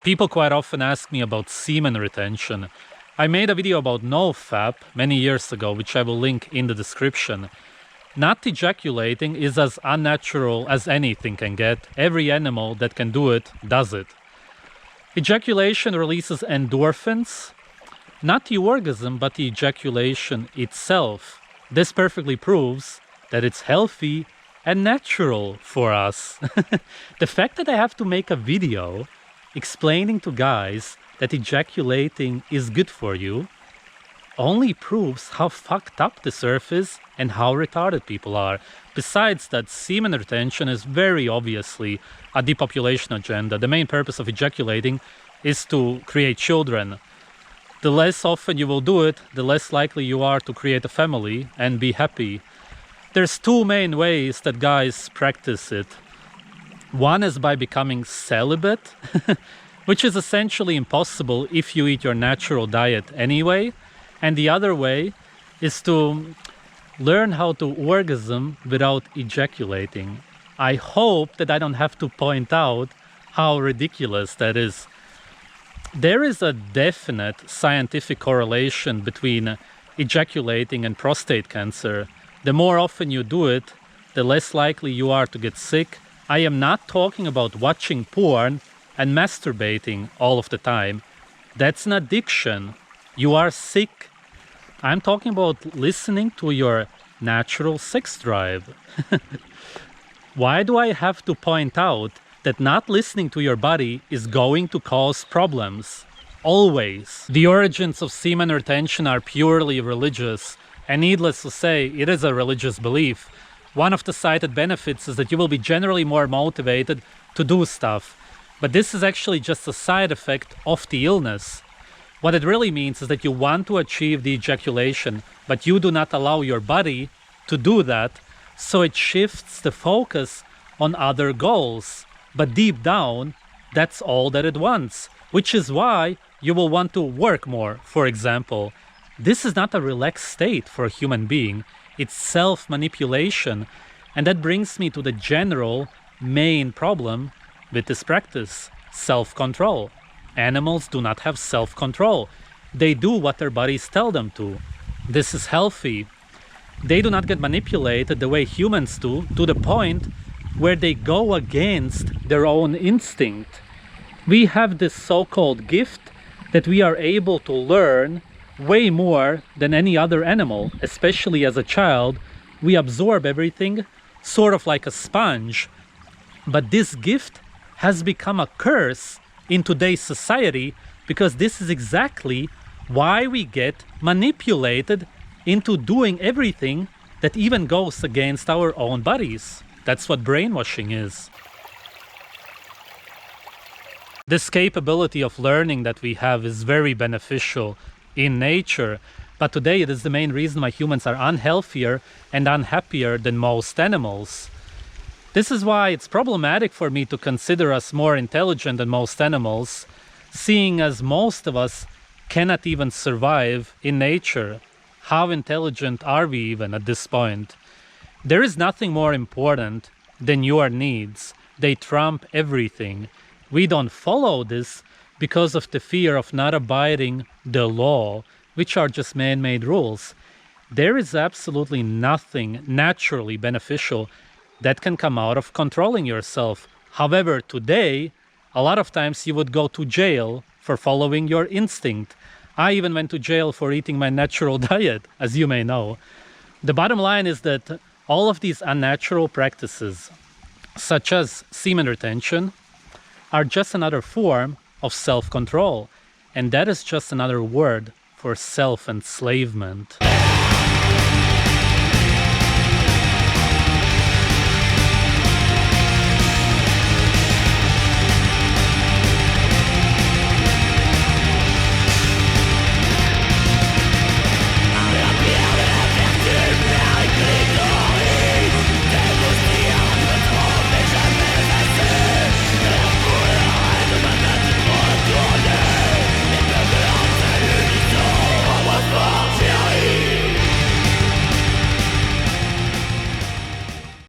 People quite often ask me about semen retention. I made a video about NoFap many years ago, which I will link in the description. Not ejaculating is as unnatural as anything can get. Every animal that can do it does it. Ejaculation releases endorphins, not the orgasm, but the ejaculation itself. This perfectly proves that it's healthy and natural for us. The fact that I have to make a video explaining to guys that ejaculating is good for you only proves how fucked up this earth is and how retarded people are. Besides that, semen retention is very obviously a depopulation agenda. The main purpose of ejaculating is to create children. The less often you will do it, the less likely you are to create a family and be happy. There's two main ways that guys practice it. One is by becoming celibate, which is essentially impossible if you eat your natural diet anyway. And the other way is to learn how to orgasm without ejaculating. I hope that I don't have to point out how ridiculous that is. There is a definite scientific correlation between ejaculating and prostate cancer. The more often you do it, the less likely you are to get sick. I am not talking about watching porn and masturbating all of the time. That's an addiction. You are sick. I'm talking about listening to your natural sex drive. Why do I have to point out that not listening to your body is going to cause problems? Always. The origins of semen retention are purely religious, and needless to say, it is a religious belief. One of the cited benefits is that you will be generally more motivated to do stuff. But this is actually just a side effect of the illness. What it really means is that you want to achieve the ejaculation, but you do not allow your body to do that, so it shifts the focus on other goals. But deep down, that's all that it wants, which is why you will want to work more, for example. This is not a relaxed state for a human being. It's self-manipulation. And that brings me to the general main problem with this practice: self-control. Animals do not have self-control. They do what their bodies tell them to. This is healthy. They do not get manipulated the way humans do, to the point where they go against their own instinct. We have this so-called gift that we are able to learn way more than any other animal. Especially as a child, we absorb everything sort of like a sponge. But this gift has become a curse in today's society, because this is exactly why we get manipulated into doing everything that even goes against our own bodies. That's what brainwashing is. This capability of learning that we have is very beneficial in nature, but today it is the main reason why humans are unhealthier and unhappier than most animals. This is why it's problematic for me to consider us more intelligent than most animals, seeing as most of us cannot even survive in nature. How intelligent are we even at this point? There is nothing more important than your needs. They trump everything. We don't follow this because of the fear of not abiding the law, which are just man-made rules. There is absolutely nothing naturally beneficial that can come out of controlling yourself. However, today, a lot of times you would go to jail for following your instinct. I even went to jail for eating my natural diet, as you may know. The bottom line is that all of these unnatural practices, such as semen retention, are just another form of self-control. And that is just another word for self-enslavement.